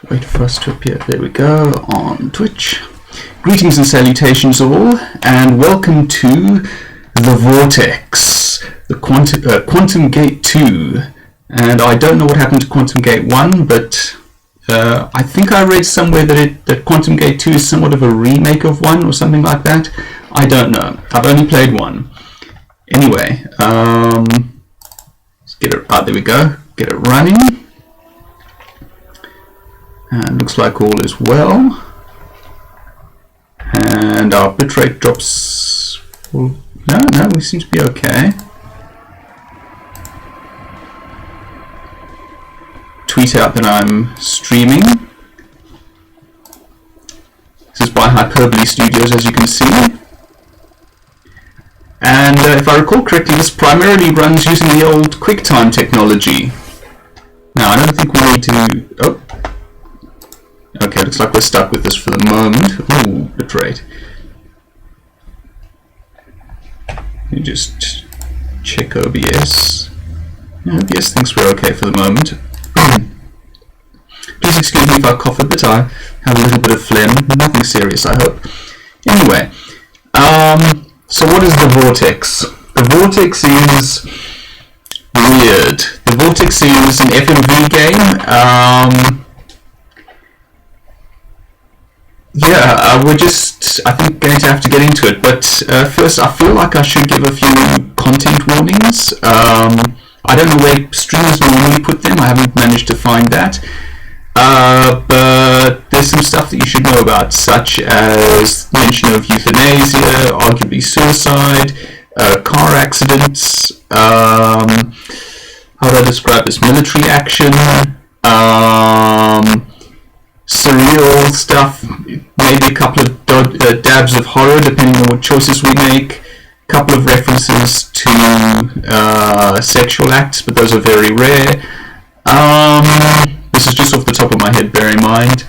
Wait for us to appear. There we go, on Twitch. Greetings and salutations all, and welcome to the Vortex, the Quantum Gate 2. And I don't know what happened to Quantum Gate 1, but I think I read somewhere that Quantum Gate 2 is somewhat of a remake of 1 or something like that. I don't know. I've only played 1. Anyway, let's get it. There we go. Get it running. And looks like all is well. And our bitrate drops. Well, no, we seem to be okay. Tweet out that I'm streaming. This is by Hyperbole Studios, as you can see. And if I recall correctly, this primarily runs using the old QuickTime technology. Now, I don't think we need to... Oh. Okay, looks like we're stuck with this for the moment. Ooh, bitrate. Let me just check OBS. OBS thinks we're okay for the moment. Please excuse me if I cough a bit. I have a little bit of phlegm. Nothing serious, I hope. Anyway, so what is the Vortex? The Vortex is weird. The Vortex is an FMV game. Yeah, we're just, I think, going to have to get into it. But first, I feel like I should give a few content warnings. I don't know where streamers normally put them. I haven't managed to find that. But there's some stuff that you should know about, such as mention of euthanasia, arguably suicide, car accidents, how do I describe this, military action, surreal stuff, maybe a couple of dabs of horror depending on what choices we make, a couple of references to sexual acts, but those are very rare. This is just off the top of my head, bear in mind.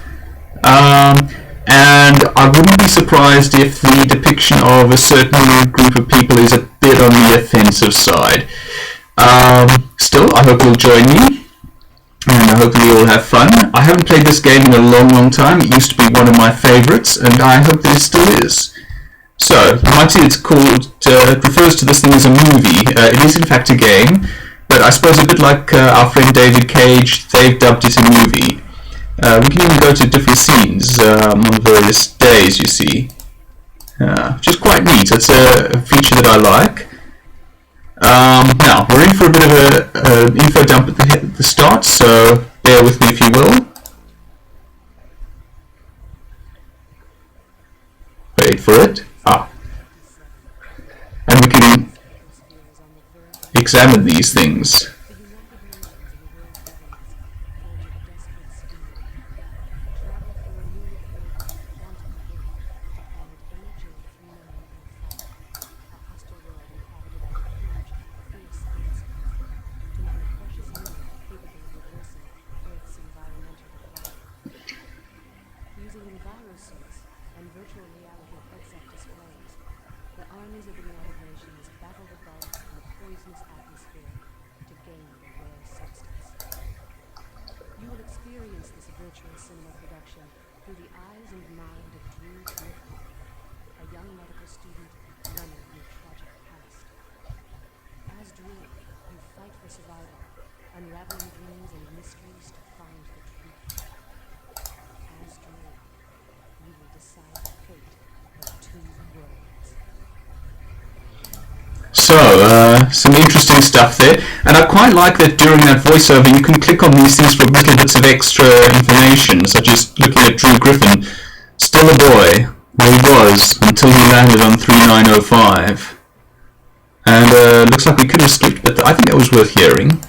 And I wouldn't be surprised if the depiction of a certain group of people is a bit on the offensive side. Still, I hope you'll join me, and I hope we all have fun. I haven't played this game in a long time. It used to be one of my favourites, and I hope that it still is. So, you might see it's called, it refers to this thing as a movie. It is in fact a game. But I suppose a bit like our friend David Cage, they've dubbed it a movie. We can even go to different scenes on various days, you see. Which is quite neat. It's a feature that I like. Now, we're in for a bit of an info dump at the start, so bear with me if you will. Wait for it. And we can examine these things. So, some interesting stuff there, and I quite like that during that voiceover you can click on these things for little bits of extra information, such as looking at Drew Griffin, still a boy, where he was until he landed on 3905. And looks like we could have skipped, but I think that was worth hearing.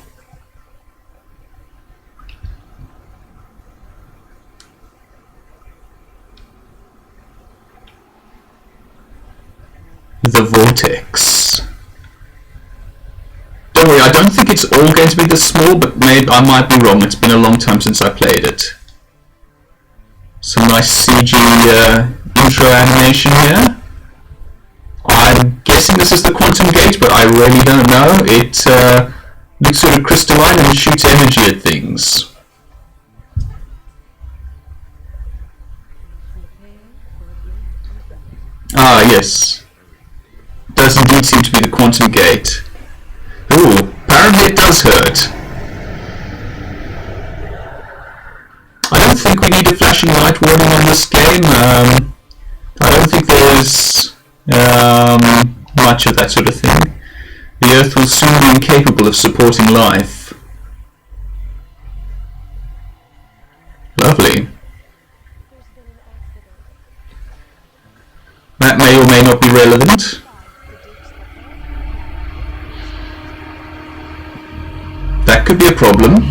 The Vortex. Don't worry, I don't think it's all going to be this small, but maybe I might be wrong. It's been a long time since I played it. Some nice CG intro animation here. I'm guessing this is the Quantum Gate, but I really don't know. It looks sort of crystalline and shoots energy at things. Ah, yes. Does indeed seem to be the quantum gate. Ooh, apparently it does hurt. I don't think we need a flashing light warning on this game. I don't think there's much of that sort of thing. The Earth will soon be incapable of supporting life. Lovely. That may or may not be relevant. That could be a problem.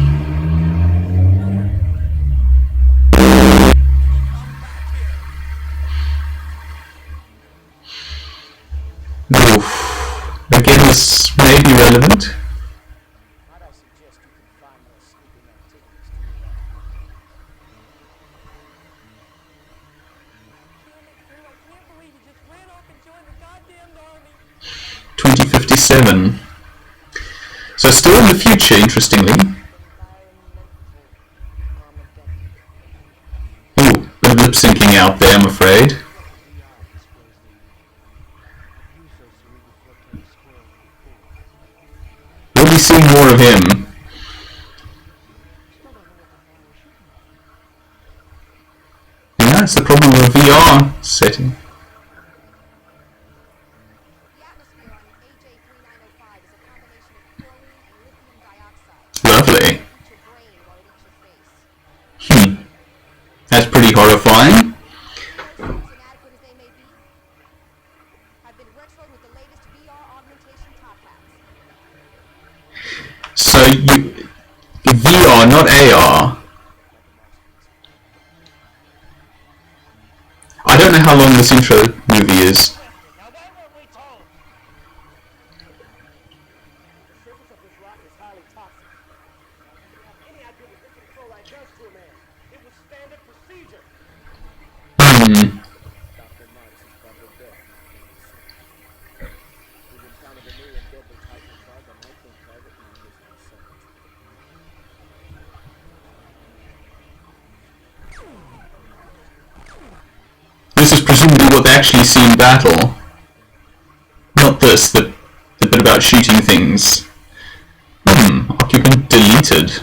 Oof. Again, this may be relevant. '57. So still in the future, interestingly. Ooh, bit of lip syncing out there, I'm afraid. We'll be seeing more of him. And that's the problem with a VR setting. Lovely. That's pretty horrifying. So you VR, not AR. I don't know how long this intro movie is. This is presumably what they actually see in battle. Not this, the bit about shooting things. Occupant deleted.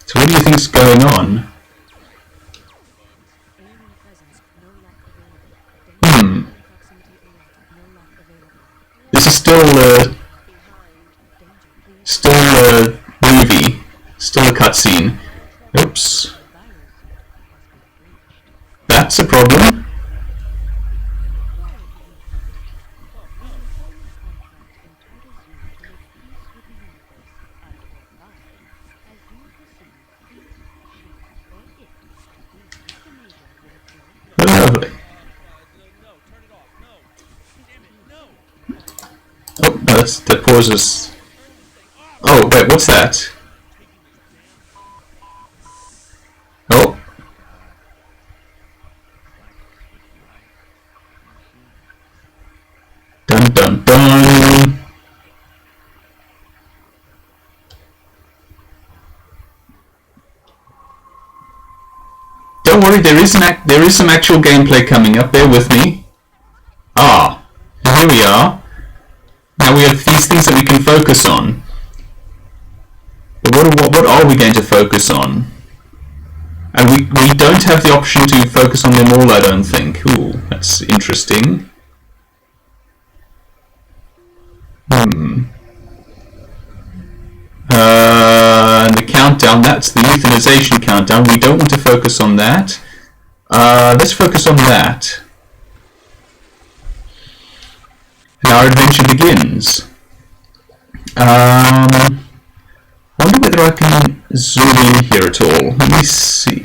So what do you think's going on? This is still a movie, still a cutscene. Oops. That's a problem. Lovely. Oh, no, that pauses. Oh, wait, what's that? Oh. Dun dun dun. Don't worry, there is some actual gameplay coming up. Bear with me. Ah, here we are. Now we have these things that we can focus on. But what are we going to focus on? And we don't have the option to focus on them all, I don't think. Ooh, that's interesting. The countdown, that's the euthanization countdown. We don't want to focus on that. Let's focus on that. And our adventure begins. Wonder whether I can zoom in here at all. Let me see.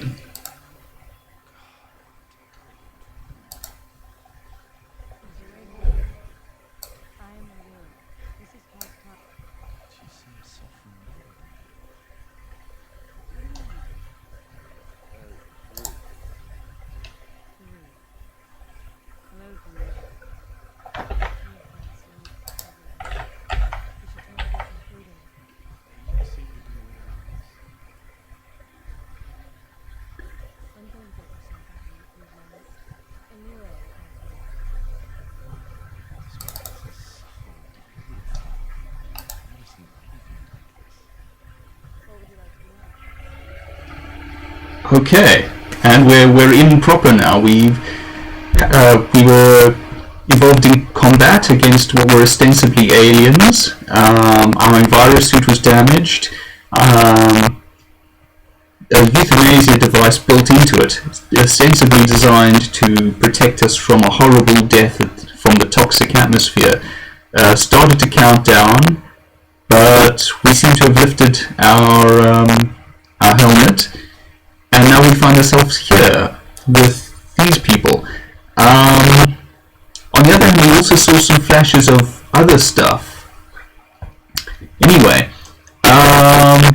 Okay, and we're in proper now. We were involved in combat against what were ostensibly aliens. Our envirosuit was damaged. A euthanasia device built into it, ostensibly designed to protect us from a horrible death from the toxic atmosphere, started to count down, but we seem to have lifted our helmet, and now we find ourselves here with these people. On the other hand, we also saw some flashes of other stuff. Anyway,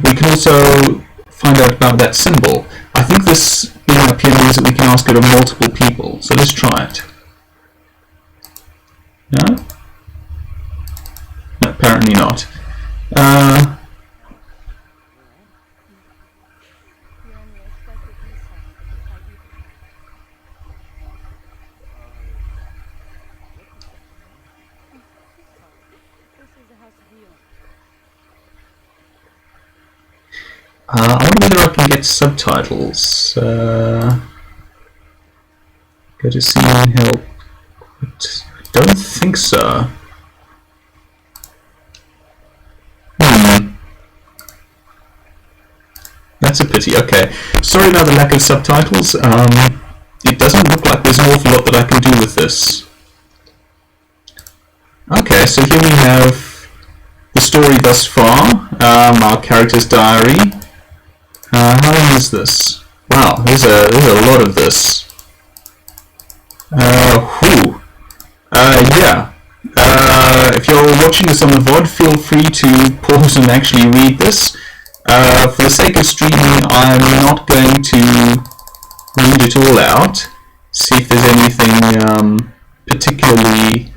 we can also find out about that symbol. I think this being up here means that we can ask it of multiple people, so let's try it. No? No, apparently not. I wonder whether I can get subtitles. Go to see and help. But I don't think so. That's a pity. Okay. Sorry about the lack of subtitles. It doesn't look like there's an awful lot that I can do with this. Okay, so here we have the story thus far, our character's diary. How long is this? Wow, there's a lot of this. Yeah. If you're watching this on the VOD, feel free to pause and actually read this. For the sake of streaming, I'm not going to read it all out. See if there's anything particularly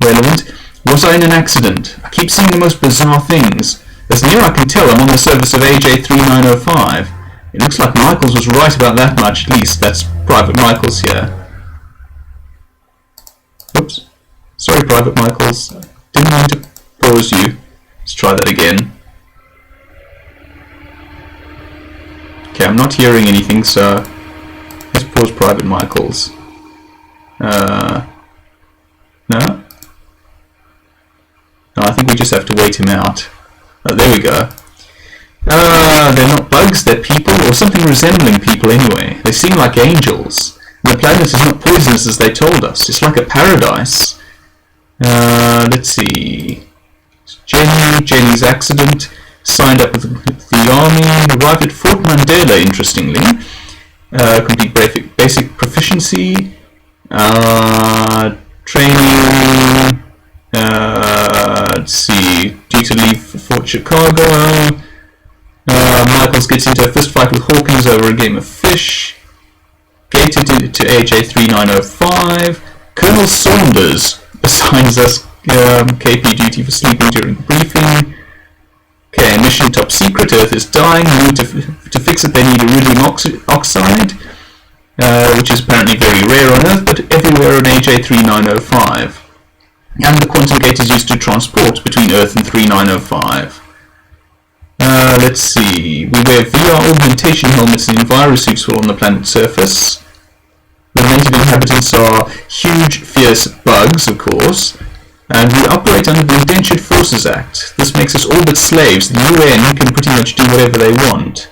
relevant. Was I in an accident? I keep seeing the most bizarre things. As near I can tell, I'm on the service of AJ3905. It looks like Michaels was right about that much, at least. That's Private Michaels here. Oops. Sorry, Private Michaels. Didn't mean to pause you. Let's try that again. Okay, I'm not hearing anything, so let's pause Private Michaels. No? No, I think we just have to wait him out. Oh, there we go. They're not bugs, they're people, or something resembling people anyway. They seem like angels. And the planet is not poisonous as they told us. It's like a paradise. Let's see. Jenny's accident. Signed up with the army. Arrived at Fort Mandela, interestingly. Complete basic proficiency. Training. Let's see. Due to leave for Fort Chicago. Michaels gets into a fist fight with Hawkins over a game of fish. Gated to AJ3905. Colonel Saunders assigns us KP duty for sleeping during briefing. Okay, mission top secret. Earth is dying. To fix it, they need iridium oxide, which is apparently very rare on Earth, but everywhere on AJ3905. And the quantum gate is used to transport between Earth and 3905. Let's see. We wear VR augmentation helmets and envirosuits while on the planet's surface. The native inhabitants are huge, fierce bugs, of course. And we operate under the Indentured Forces Act. This makes us all but slaves. The UN can pretty much do whatever they want.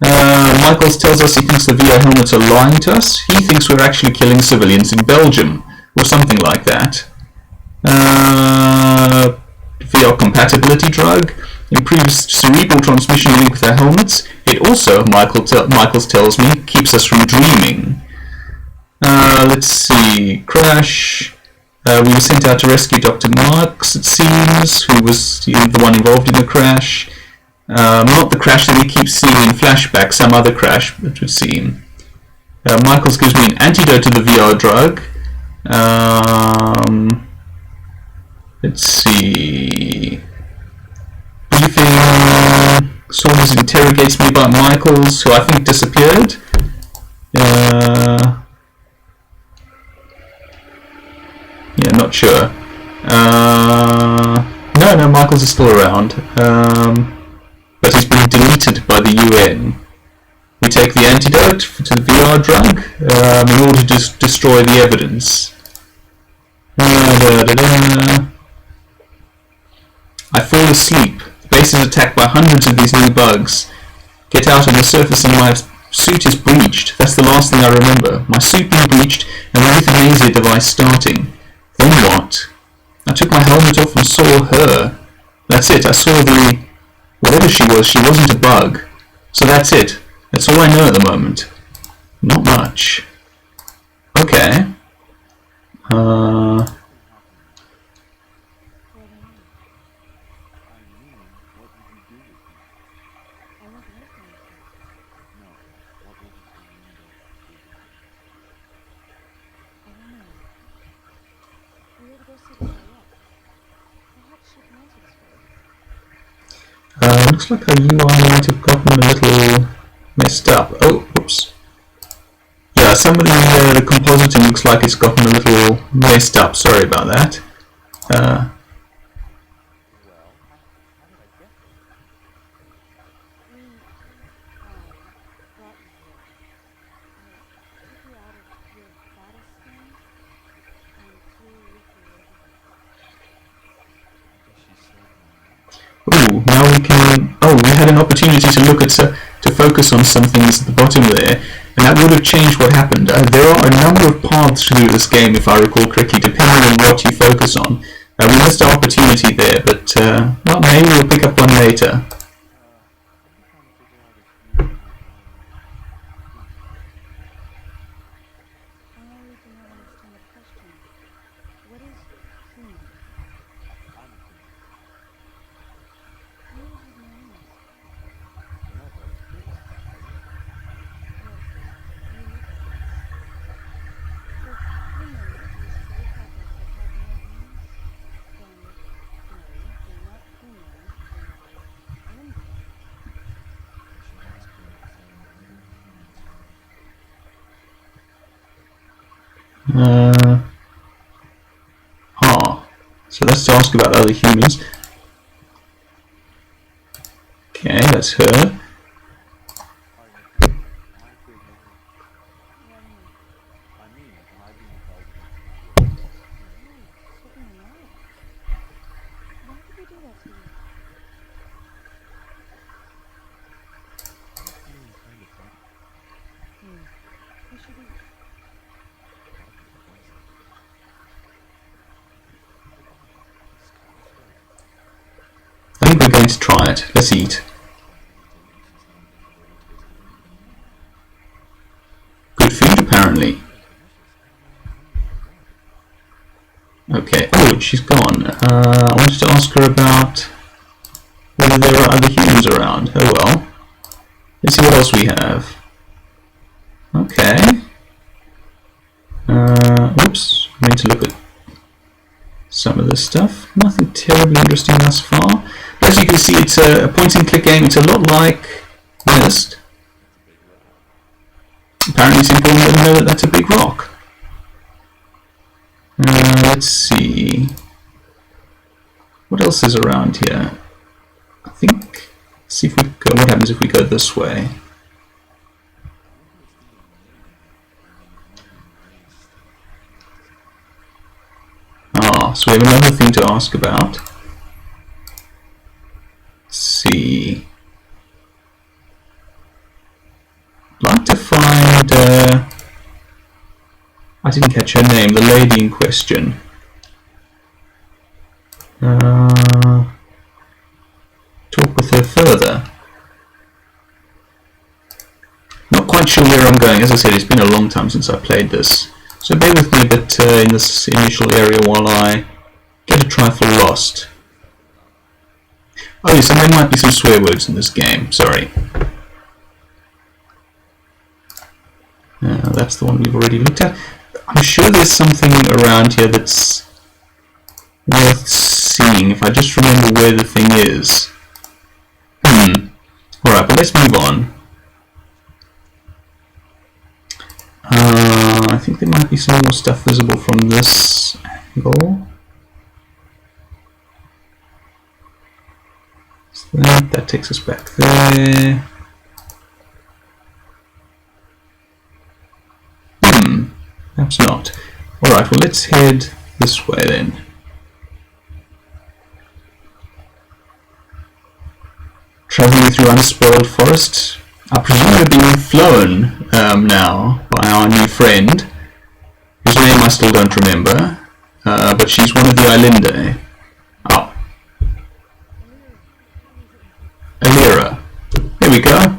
Michaels tells us he thinks the VR helmets are lying to us. He thinks we're actually killing civilians in Belgium, or something like that. VR compatibility drug improves cerebral transmission link with our helmets. It also, Michaels tells me, keeps us from dreaming. Let's see. Crash. We were sent out to rescue Dr. Marks, it seems, who was the one involved in the crash. Not the crash that we keep seeing in flashback, some other crash, it would seem. Michaels gives me an antidote to the VR drug. Let's see. Briefing. Saunders interrogates me about Michaels, who I think disappeared. Yeah, not sure. No, Michaels is still around. But he's been deleted by the UN. you take the antidote to the VR drug in order to destroy the evidence. I fall asleep. The base is attacked by hundreds of these new bugs. Get out on the surface and my suit is breached. That's the last thing I remember. My suit being breached and the euthanasia device starting. Then what? I took my helmet off and saw her. That's it. I saw the... whatever she wasn't a bug. So that's it. That's all I know at the moment. Not much. Okay. Looks like our UI might have gotten a little messed up. Oh, oops. Yeah, some of the compositing looks like it's gotten a little messed up. Sorry about that. Ooh, now we can... oh, we had an opportunity to look at... to focus on some things at the bottom there, and that would have changed what happened. There are a number of paths through this game, if I recall correctly, depending on what you focus on. We missed our opportunity there, but well, maybe we'll pick up one later. So let's ask about other humans. Okay, that's her. I think we're going to try it. Let's eat. Good food, apparently. Okay. Oh, she's gone. I wanted to ask her about whether there are other humans around. Oh well. Let's see what else we have. Okay. Oops. I need to look at some of this stuff. Nothing terribly interesting thus far. As you can see, it's a point-and-click game. It's a lot like Mist. Apparently it's important to know that that's a big rock. Let's see. What else is around here? I think... see if we go, what happens if we go this way. So we have another thing to ask about. Let's see. I'd like to find... I didn't catch her name, the lady in question. Talk with her further. Not quite sure where I'm going. As I said, it's been a long time since I played this. So bear with me a bit in this initial area while I get a trifle lost. Oh yes, and there might be some swear words in this game, sorry. That's the one we've already looked at. I'm sure there's something around here that's worth seeing, if I just remember where the thing is. Alright, but let's move on. I think there might be some more stuff visible from this angle. So that takes us back there. perhaps not. Alright, well let's head this way then. Travelling through unspoiled forest. I presume we're being flown now by our new friend, whose name I still don't remember, but she's one of the Islinde. Oh. Alira. There we go.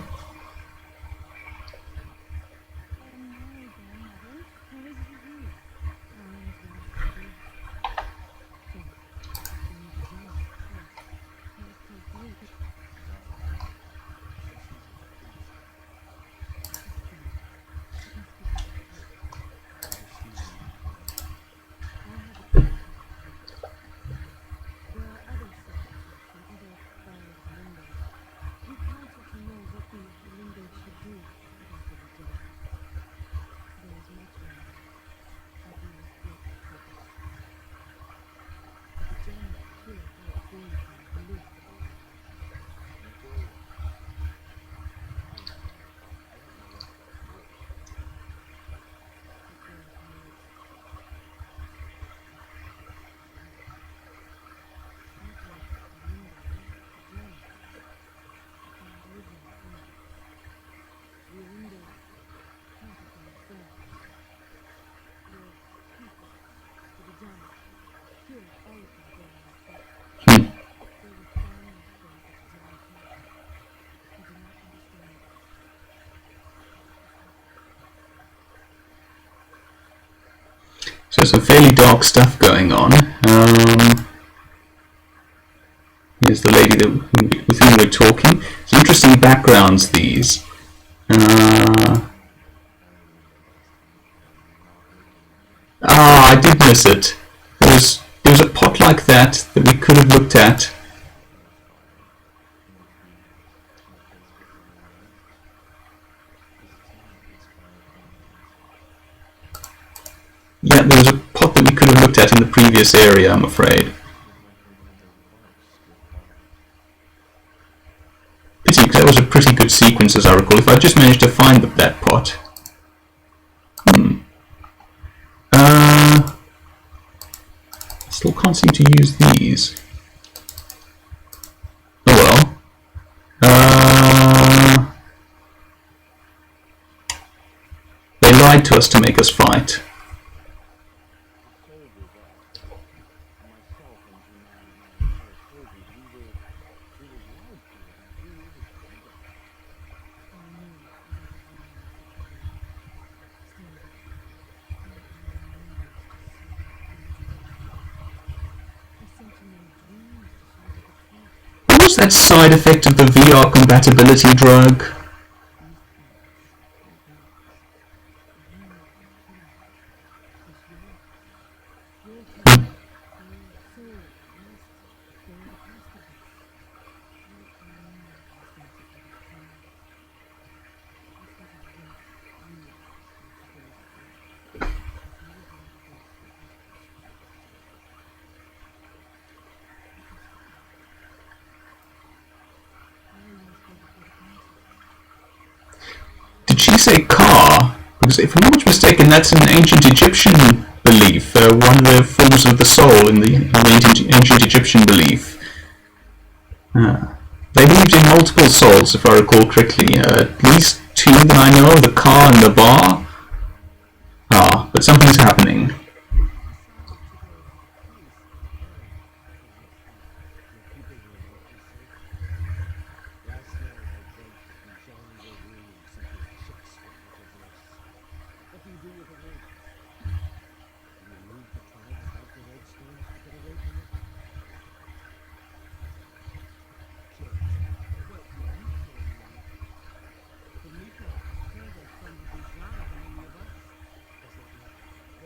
So some fairly dark stuff going on. Here's the lady with whom we're talking. Some interesting backgrounds, these. I did miss it. There was a pot like that we could have looked at. Yeah, there was a pot that we could have looked at in the previous area, I'm afraid. Pity, because that was a pretty good sequence, as I recall. If I just managed to find that pot. Still can't seem to use these. Oh well. They lied to us to make us fight. What was that side effect of the VR compatibility drug? Did she say car? Because if I'm not mistaken, that's an ancient Egyptian belief, one of the forms of the soul in the ancient Egyptian belief. They believed in multiple souls, if I recall correctly. At least two that I know, the car and the bar. But something's happening.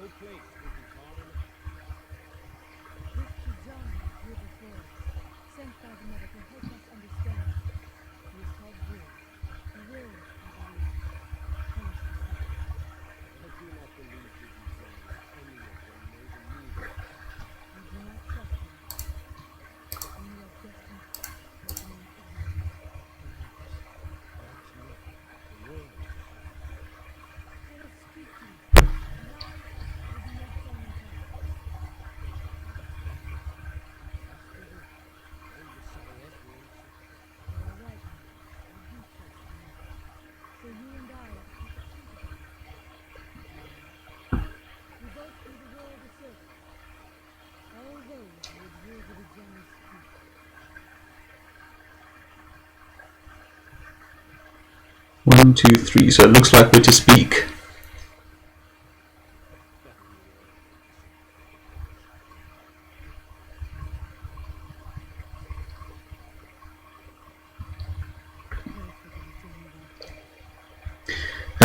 No place. 1, 2, 3. So it looks like we're to speak.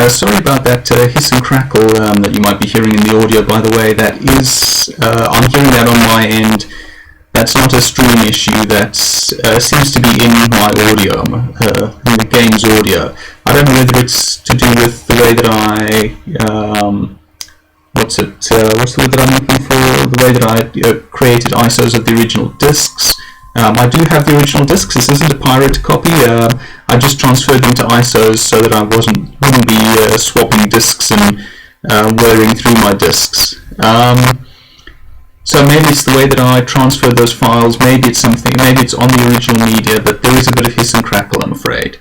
Sorry about that hiss and crackle that you might be hearing in the audio, by the way. That is, I'm hearing that on my end. That's not a stream issue, that seems to be in my audio, in the game's audio. I don't know whether it's to do with the way that I, what's the word that I'm looking for? The way that I created ISOs of the original discs. I do have the original discs. This isn't a pirate copy. I just transferred them to ISOs so that I wouldn't be swapping discs and wearing through my discs. So maybe it's the way that I transferred those files. Maybe it's something. Maybe it's on the original media, but there is a bit of hiss and crackle, I'm afraid.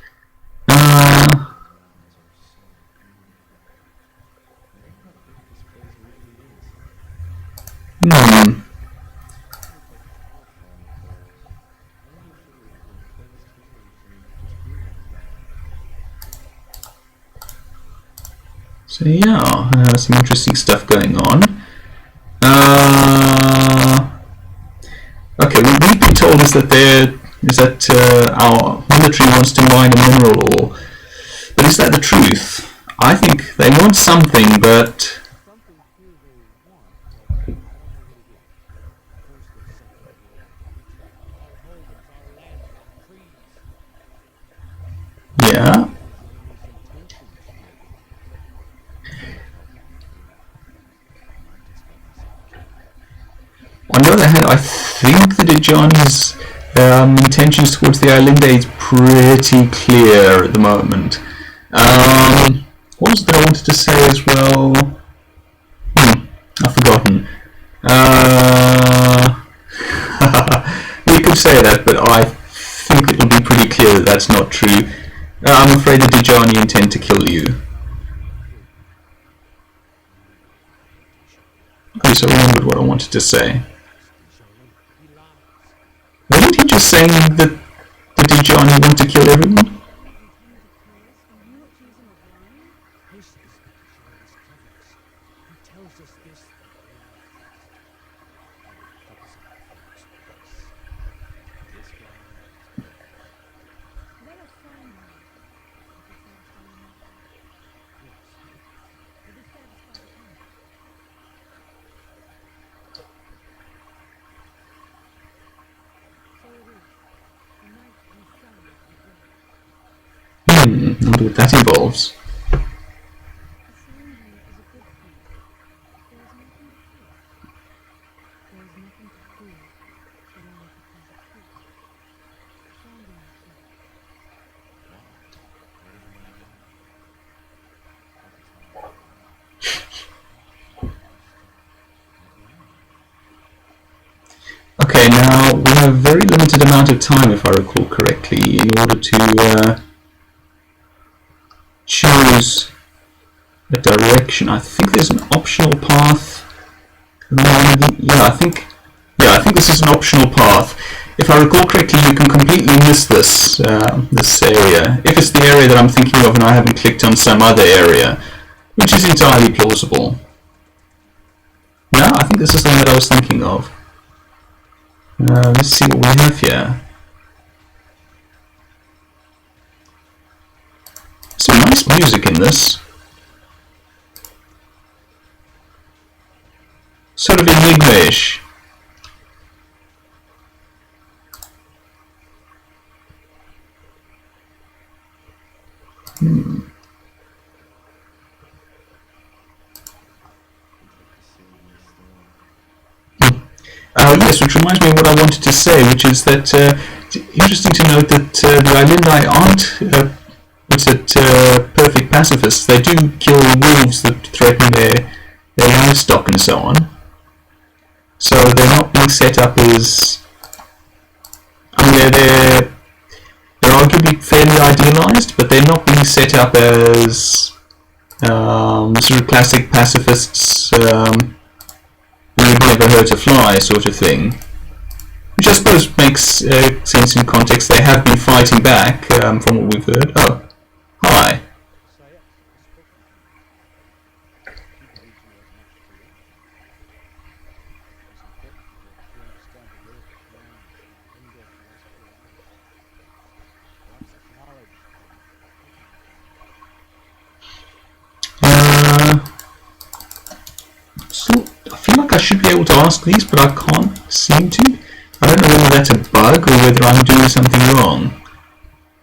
So yeah, some interesting stuff going on. Okay, what we've been told is that our military wants to mine a mineral ore. But is that the truth? I think they want something, but yeah. On the other hand, I think that John's intentions towards the island is pretty clear at the moment. What was it that I wanted to say as well? I've forgotten. We could say that, but I think it will be pretty clear that that's not true. I'm afraid that Dejani intend to kill you. Okay, so I remembered what I wanted to say. Wasn't he just saying that Dejani want to kill everyone? I wonder what that involves. Okay, now we have a very limited amount of time, if I recall correctly, in order to choose a direction. I think there's an optional path. I think this is an optional path. If I recall correctly, you can completely miss this this area if it's the area that I'm thinking of and I haven't clicked on some other area, which is entirely plausible. Yeah, I think this is the one that I was thinking of. Let's see what we have here. Some nice music in this. Sort of enigma-ish. Yes, which reminds me of what I wanted to say, which is that it's interesting to note that the Islandai aren't perfect pacifists. They do kill wolves that threaten their livestock and so on. So they're not being set up as... I mean, they're arguably fairly idealized, but they're not being set up as sort of classic pacifists, would never hurt a fly sort of thing. Which I suppose makes sense in context. They have been fighting back, from what we've heard. Oh, hi. I should be able to ask these, but I can't seem to. I don't know whether that's a bug or whether I'm doing something wrong.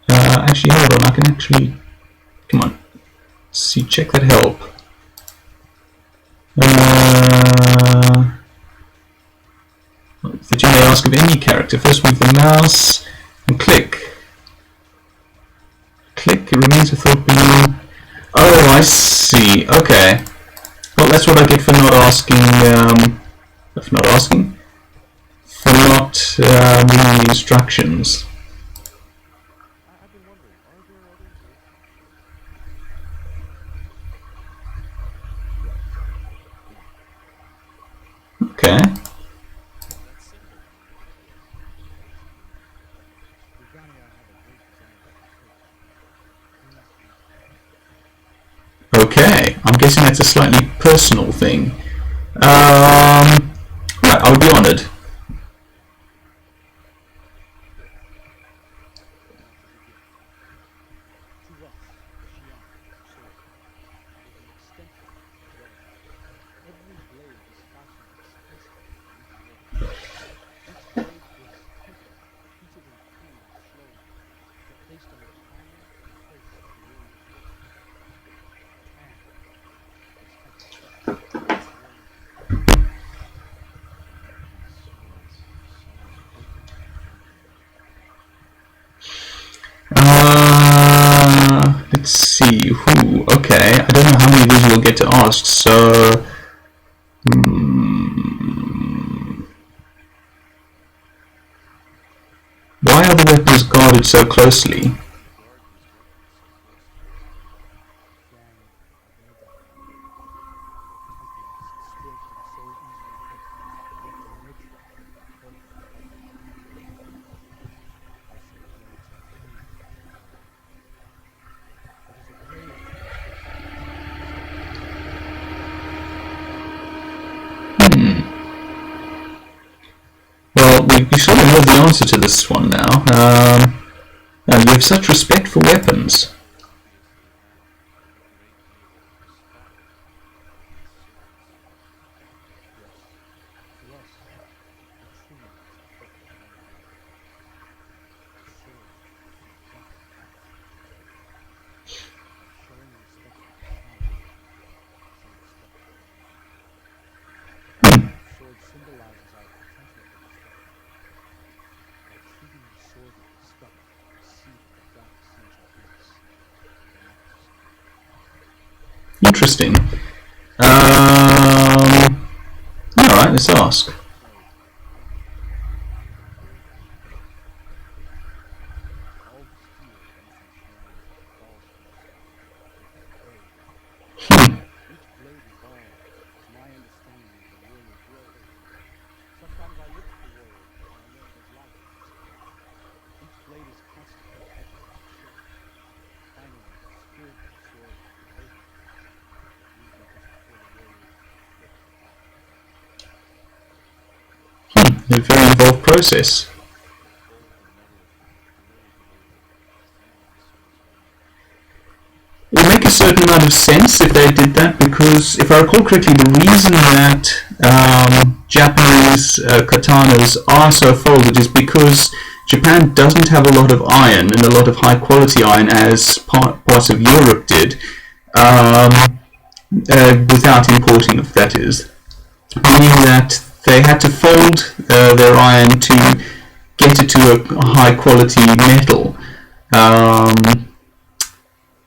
Actually, hold on, I can actually... Come on. See, check that help. That you may ask of any character. First move the mouse and click. Click, it remains a thought below. Oh, I see. Okay. Well, that's what I get for not asking, for not reading the instructions. Okay. Okay, I'm guessing that's a slightly personal thing. Right, I would be honoured. Let's see, who? Okay, I don't know how many of these we'll get to ask, so... Why are the weapons guarded so closely? Well, we sort of know the answer to this one now. You have such respect for weapons. Interesting. Alright, let's ask. A very involved process. It would make a certain amount of sense if they did that, because if I recall correctly, the reason that Japanese katanas are so folded is because Japan doesn't have a lot of iron, and a lot of high quality iron, as parts of Europe did, without importing it, that is. Meaning that they had to fold their iron to get it to a high quality metal.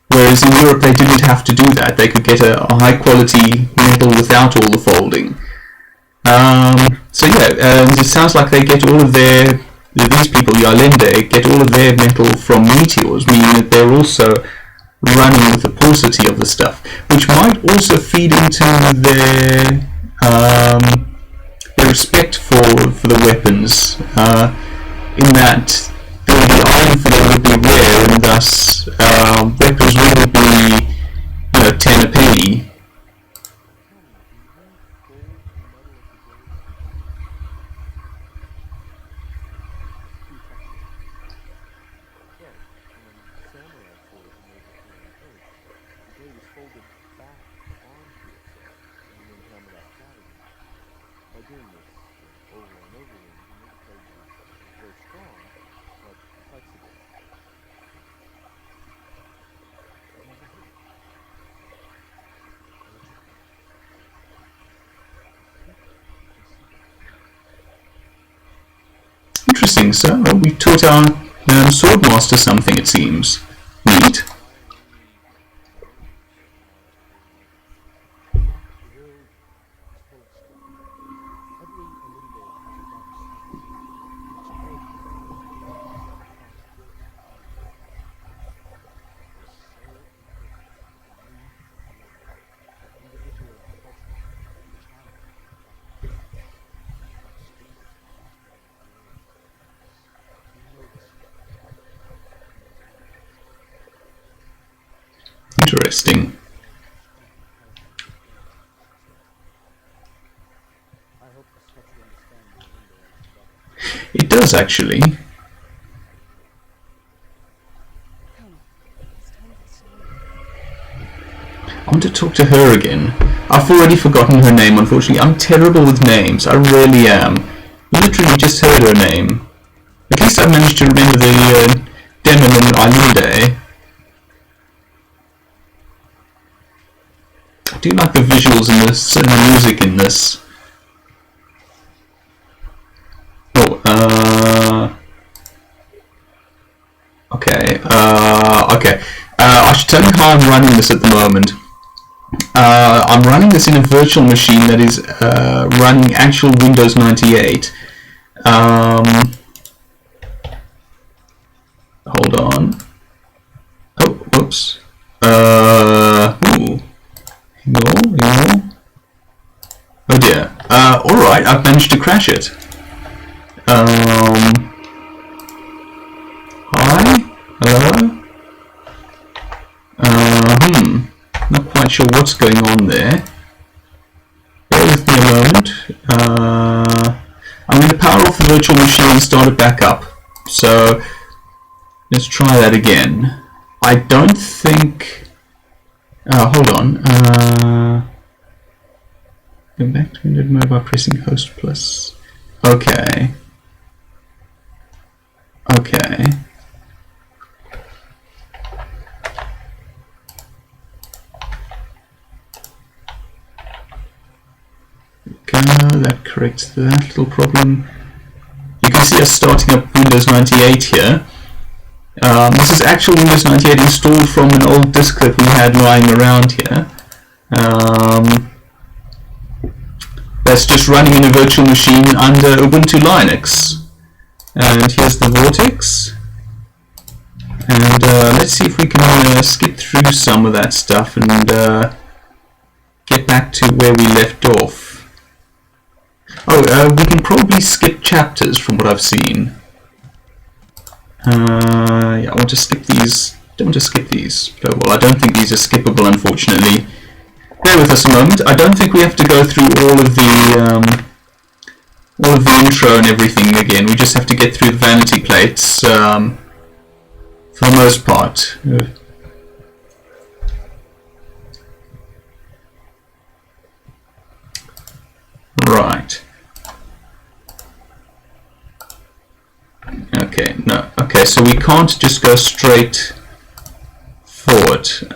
Whereas in Europe they didn't have to do that. They could get a high quality metal without all the folding. So yeah, it sounds like they get all of these people, Yalende, get all of their metal from meteors, meaning that they're also running with the paucity of the stuff, which might also feed into their respect for the weapons, in that the iron for them would be rare, and thus weapons wouldn't be 10 a penny. doing this over and over again. The page is very strong, but flexible. I've never heard of it. I'll let you try. You can see that. Interesting. So we taught our swordmaster something. It seems neat. Interesting. It does actually. I want to talk to her again. I've already forgotten her name, unfortunately. I'm terrible with names. I really am. Literally just heard her name. At least I managed to remember the demon in Island. I do like the visuals in this and the music in this. Okay. I should tell you how I'm running this at the moment. I'm running this in a virtual machine that is running actual Windows 98. Hold on. Oh, whoops. Ooh. No. Oh dear. Alright, I've managed to crash it. Hi? Hello? Not quite sure what's going on there. Bear with me a moment. I'm going to power off the virtual machine and start it back up. So, let's try that again. I don't think... hold on. Go back to Windows Mode by pressing Host Plus. Okay. That corrects that little problem. You can see us starting up Windows 98 here. This is actual Windows 98 installed from an old disk that we had lying around here. That's just running in a virtual machine under Ubuntu Linux. And here's the Vortex. And let's see if we can skip through some of that stuff and get back to where we left off. Oh, we can probably skip chapters from what I've seen. Yeah, I want to skip these. Don't want to skip these. Well, I don't think these are skippable, unfortunately. Bear with us a moment. I don't think we have to go through all of the intro and everything again. We just have to get through the vanity plates for the most part. Right. Okay, so we can't just go straight forward. So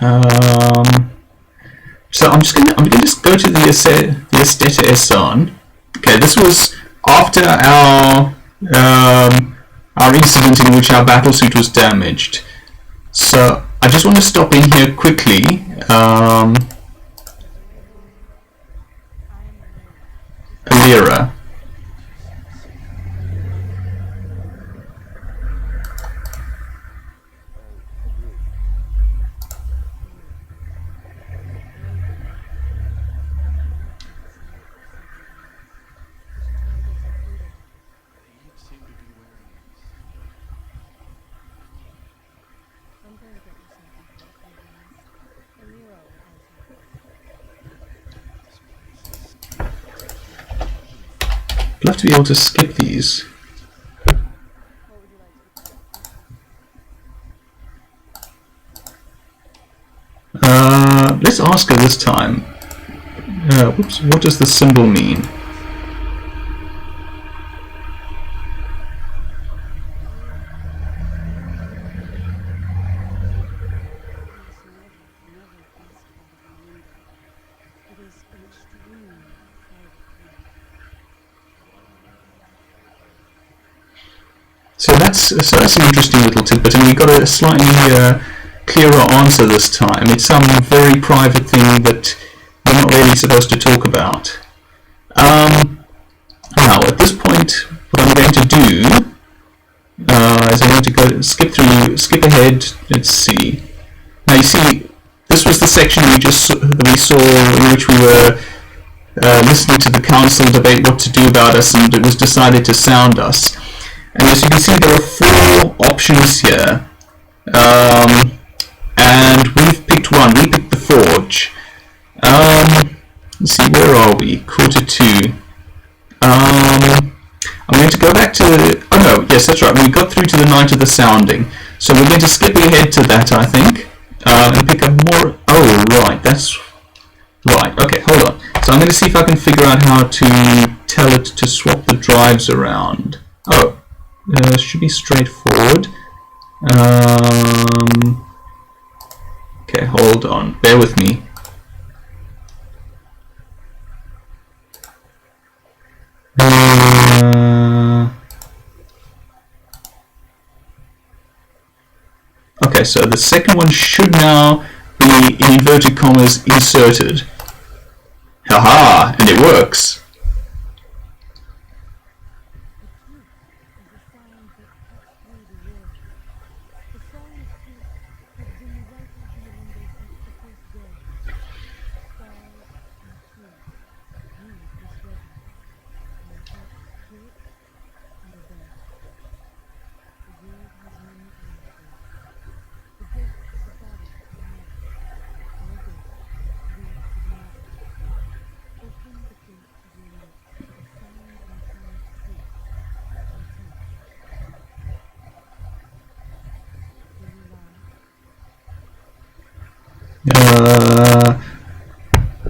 I'm gonna just go to the Esteta Esan. Okay, this was after our incident in which our battlesuit was damaged. So I just want to stop in here quickly. Alira. I'd love to be able to skip these. Let's ask her this time. Whoops, what does the symbol mean? that's an interesting little tidbit, and we got a slightly clearer answer this time. It's some very private thing that we're not really supposed to talk about. Now, at this point, what I'm going to do is I'm going to go skip ahead. Let's see. Now, you see, this was the section we saw in which we were listening to the council debate what to do about us, and it was decided to sound us. And as you can see, there are 4 options here, and we've picked one. We picked the Forge. Let's see, where are we? Quarter 2. I'm going to go back to... Oh no, yes, that's right. We got through to the Night of the Sounding. So we're going to skip ahead to that, I think, and pick up more... Oh, right, that's... Right, okay, hold on. So I'm going to see if I can figure out how to tell it to swap the drives around. Oh, should be straightforward. Okay, hold on. Bear with me. Okay, so the second one should now be, in inverted commas, inserted. Haha, and it works.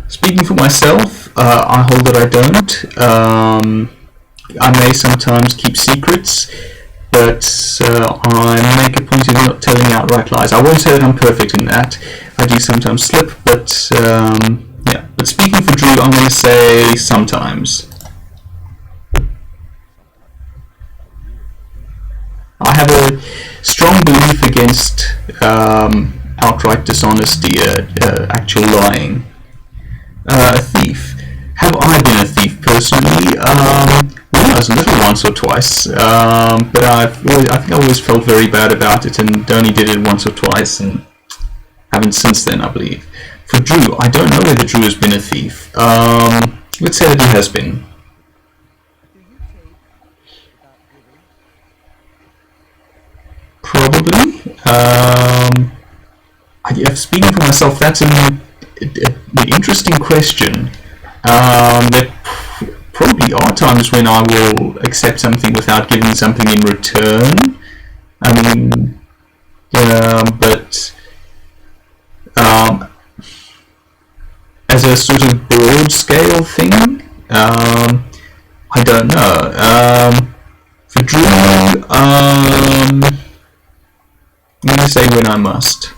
Speaking for myself, I hold that I don't. I may sometimes keep secrets, but I make a point of not telling outright lies. I won't say that I'm perfect in that. I do sometimes slip, but yeah. But speaking for Drew, I'm going to say sometimes. I have a strong belief against outright dishonesty, actual lying. A thief. Have I been a thief personally? When I was little, once or twice, but I think I always felt very bad about it and only did it once or twice and haven't since then, I believe. For Drew, I don't know whether Drew has been a thief. Let's say that he has been. Probably. Speaking for myself, that's an interesting question. There probably are times when I will accept something without giving something in return. I mean, but as a sort of broad scale thing, I don't know. For Drew, I'm going to say when I must.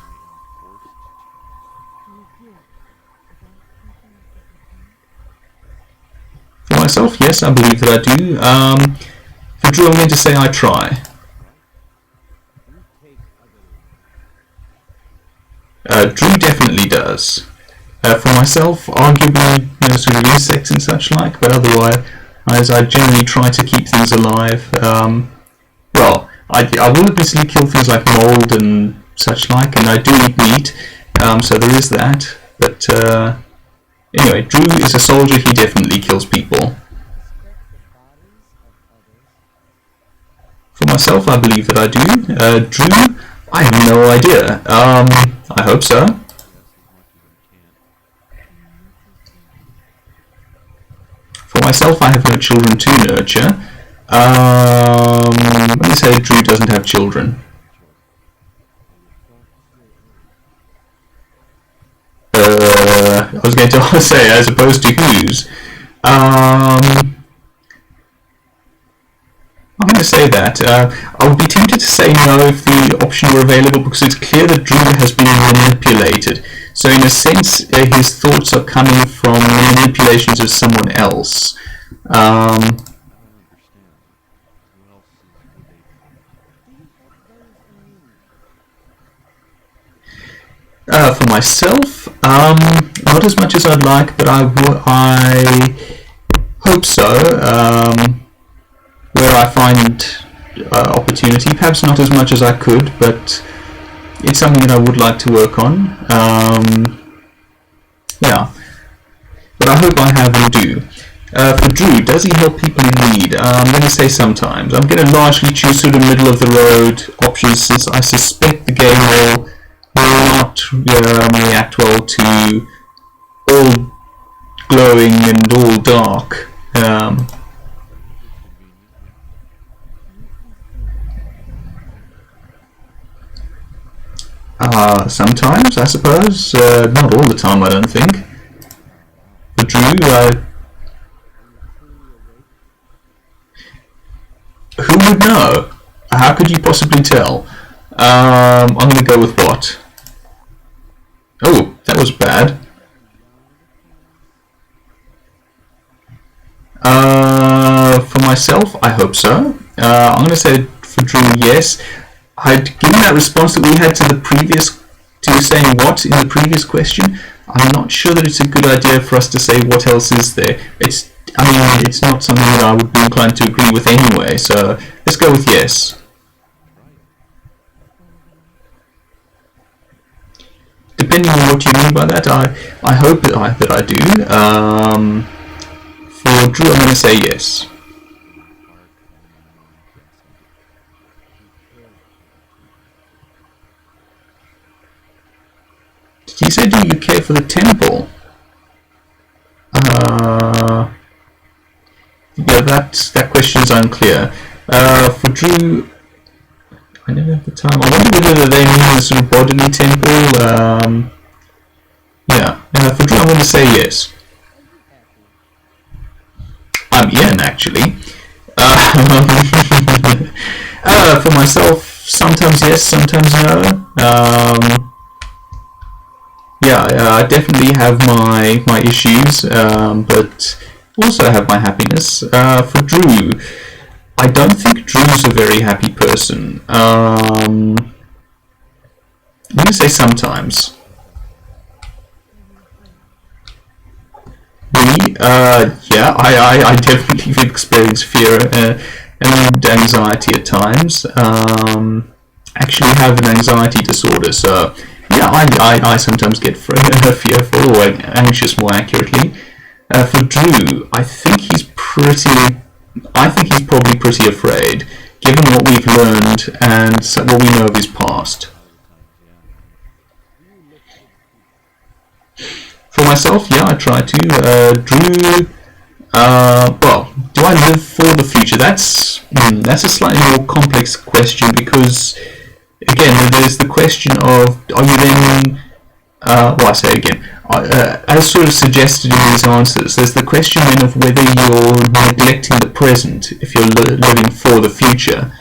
For myself, yes, I believe that I do. For Drew, I'm going to say I try. Drew definitely does. For myself, arguably, sort of insects and such like, but otherwise, I generally try to keep things alive. Well, I will obviously kill things like mold and such like, and I do eat meat, so there is that. But anyway, Drew is a soldier, he definitely kills people. For myself, I believe that I do. Drew, I have no idea. I hope so. For myself, I have no children to nurture. Let me say Drew doesn't have children. I was going to say, as opposed to whose. I'm going to say that. I would be tempted to say no if the option were available, because it's clear that Drew has been manipulated. So in a sense, his thoughts are coming from manipulations of someone else. For myself, not as much as I'd like, but I hope so. Where I find opportunity, perhaps not as much as I could, but it's something that I would like to work on. Yeah, but I hope I have and do. For Drew, does he help people in need? I'm going to say sometimes. I'm going to largely choose sort of middle of the road options, since I suspect the game will not react well to all glowing and all dark. Sometimes, I suppose. Not all the time, I don't think. For Drew, who would know? How could you possibly tell? I'm going to go with what? Oh, that was bad. For myself, I hope so. I'm going to say for Drew, yes. I'd given that response that we had to saying what in the previous question. I'm not sure that it's a good idea for us to say what else is there. It's not something that I would be inclined to agree with anyway, so let's go with yes. Depending on what you mean by that, I hope that I do. For Drew, I'm going to say yes. Did you say, do you care for the temple? Yeah, that question is unclear. For Drew, I never have the time. I wonder whether they mean the sort of bodily temple. Yeah. For Drew, I'm going to say yes. I'm Ian, actually. For myself, sometimes yes, sometimes no. Yeah, I definitely have my issues, but also have my happiness. For Drew, I don't think Drew's a very happy person. I'm going to say sometimes. Me? Yeah, I definitely experience fear and anxiety at times. Actually have an anxiety disorder, so yeah, I sometimes get fearful or anxious, more accurately. For Drew, I think he's probably pretty afraid, given what we've learned and what we know of his past. For myself, yeah, I try to. Drew, well, do I live for the future? That's a slightly more complex question, because again, there's the question of, are you then, well, I say again, as sort of suggested in these answers, there's the question then of whether you're neglecting the present if you're living for the future.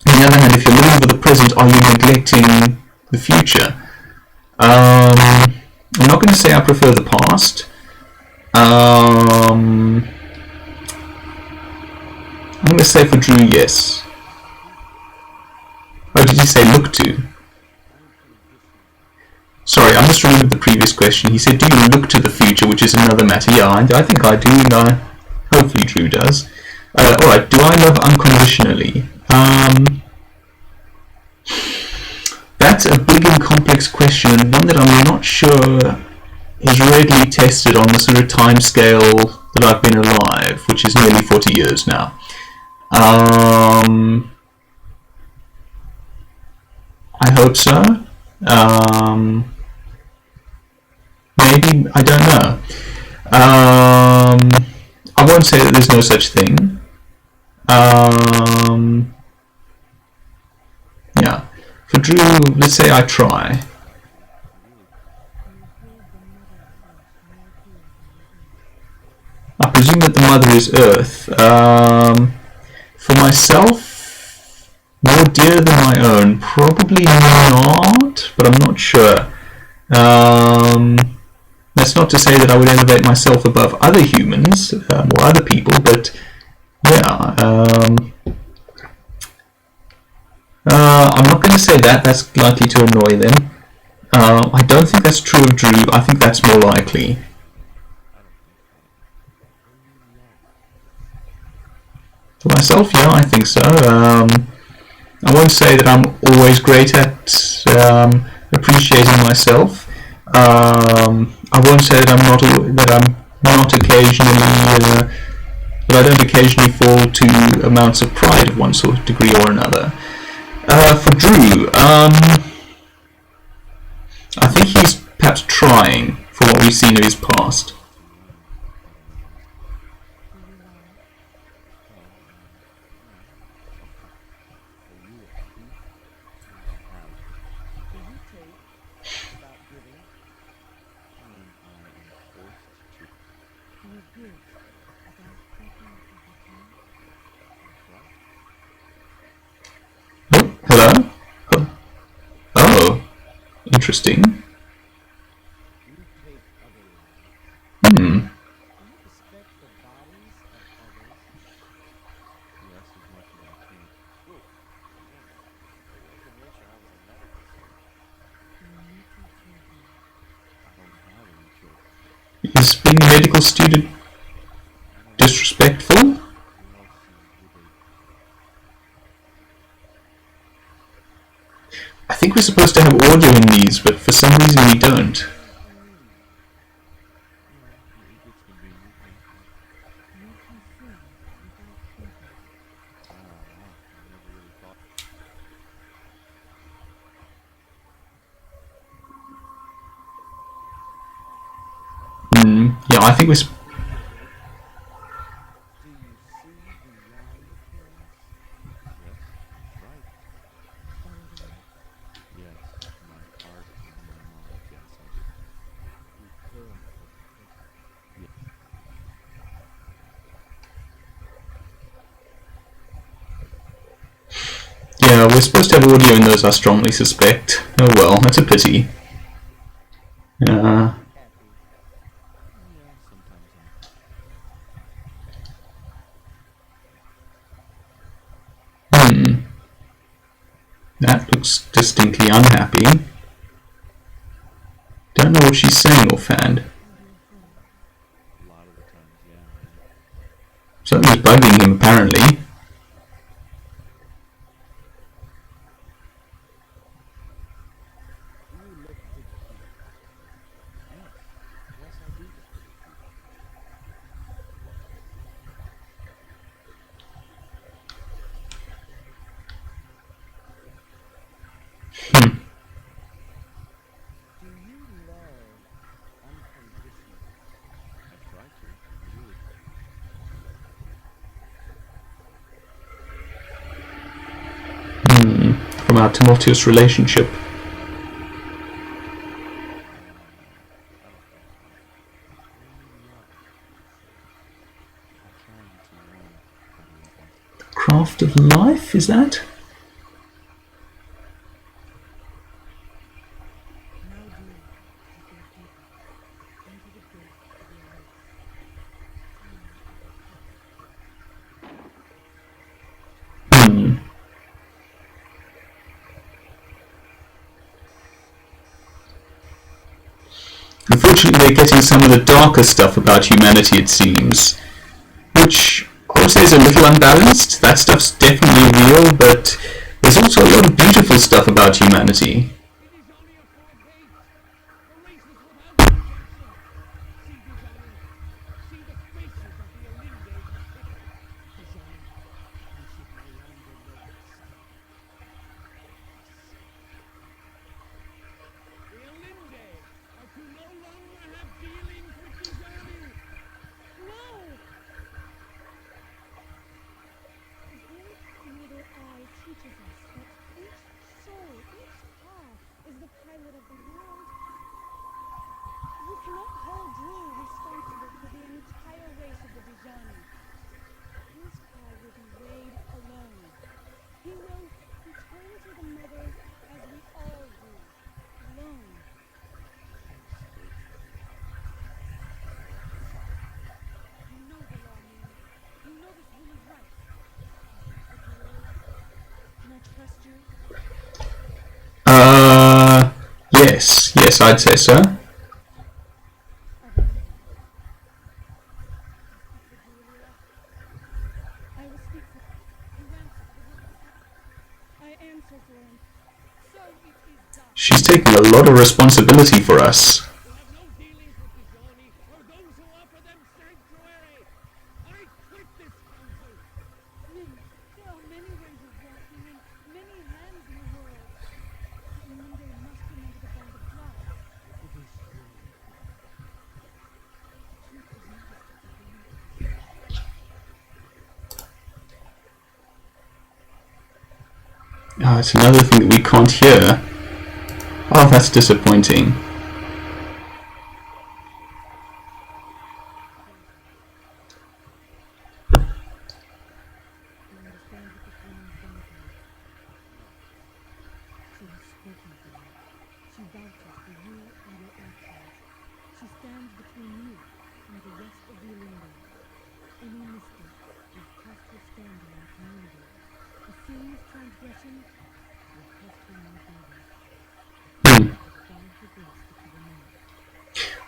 On the other hand, if you're living for the present, are you neglecting the future? I'm not going to say I prefer the past. I'm going to say for Drew, yes. Oh, did he say look to? Sorry, I just remembered the previous question. He said, do you look to the future, which is another matter? Yeah, I think I do, and hopefully Drew does. Alright, do I love unconditionally? That's a big and complex question, and one that I'm not sure is readily tested on the sort of time scale that I've been alive, which is nearly 40 years now. I hope so. Maybe, I don't know. I won't say that there's no such thing. Yeah. For Drew, let's say I try. I presume that the mother is Earth. For myself, more dear than my own, probably not, but I'm not sure. That's not to say that I would elevate myself above other humans or other people, but yeah. I'm not going to say that. That's likely to annoy them. I don't think that's true of Drew. I think that's more likely. For myself, yeah, I think so. I won't say that I'm always great at appreciating myself. I won't say that I'm not occasionally that I don't occasionally fall to amounts of pride of one sort of degree or another. For Drew, I think he's perhaps trying for what we've seen of his past. Oh, hello? Oh, interesting. Is being a medical student disrespectful? I think we're supposed to have audio in these, but for some reason we don't. Yeah, I think we're... Yeah, we're supposed to have audio in those, I strongly suspect. Oh well, that's a pity. That looks distinctly unhappy. Don't know what she's saying offhand. Something's bugging him, apparently. From our tumultuous relationship. Craft of life, is that? Unfortunately, they're getting some of the darker stuff about humanity, it seems. Which, I would say, is a little unbalanced. That stuff's definitely real, but there's also a lot of beautiful stuff about humanity. Yes. Yes, I'd say so. She's taking a lot of responsibility for us. Oh, it's another thing that we can't hear. Oh, that's disappointing.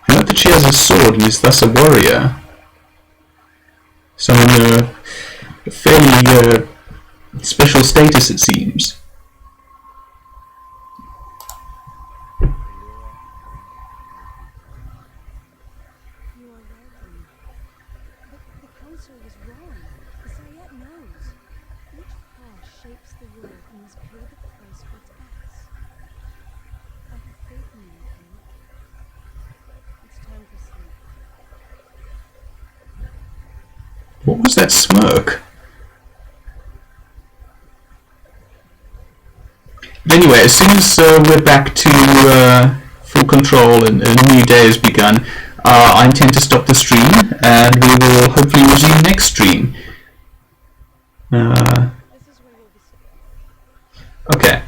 I know that she has a sword and is thus a warrior. Someone a fairly special status, it seems. What was that smirk? But anyway, as soon as we're back to full control and a new day has begun, I intend to stop the stream and we will hopefully resume next stream. Okay.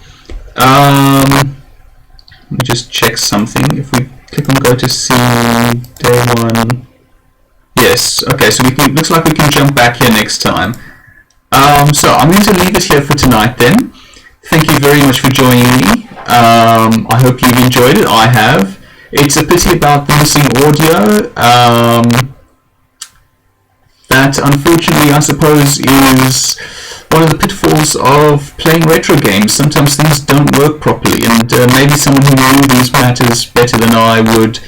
Let me just check something. If we click on go to see day 1. Yes, okay, so looks like we can jump back here next time. So I'm going to leave it here for tonight then. Thank you very much for joining me. I hope you've enjoyed it. I have. It's a pity about the missing audio. That unfortunately I suppose is one of the pitfalls of playing retro games. Sometimes things don't work properly, and maybe someone who knew these matters better than I would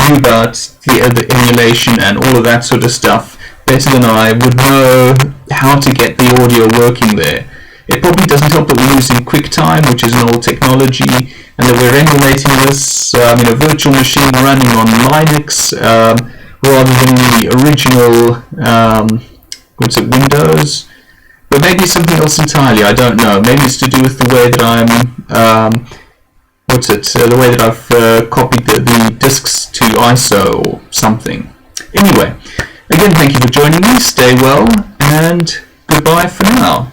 knew about the emulation and all of that sort of stuff better than I would know how to get the audio working there. It probably doesn't help that we're using QuickTime, which is an old technology, and that we're emulating this in a virtual machine running on Linux rather than the original Windows. But maybe something else entirely, I don't know. Maybe it's to do with the way that I'm the way that I've copied the disks to ISO or something. Anyway, again, thank you for joining me. Stay well, and goodbye for now.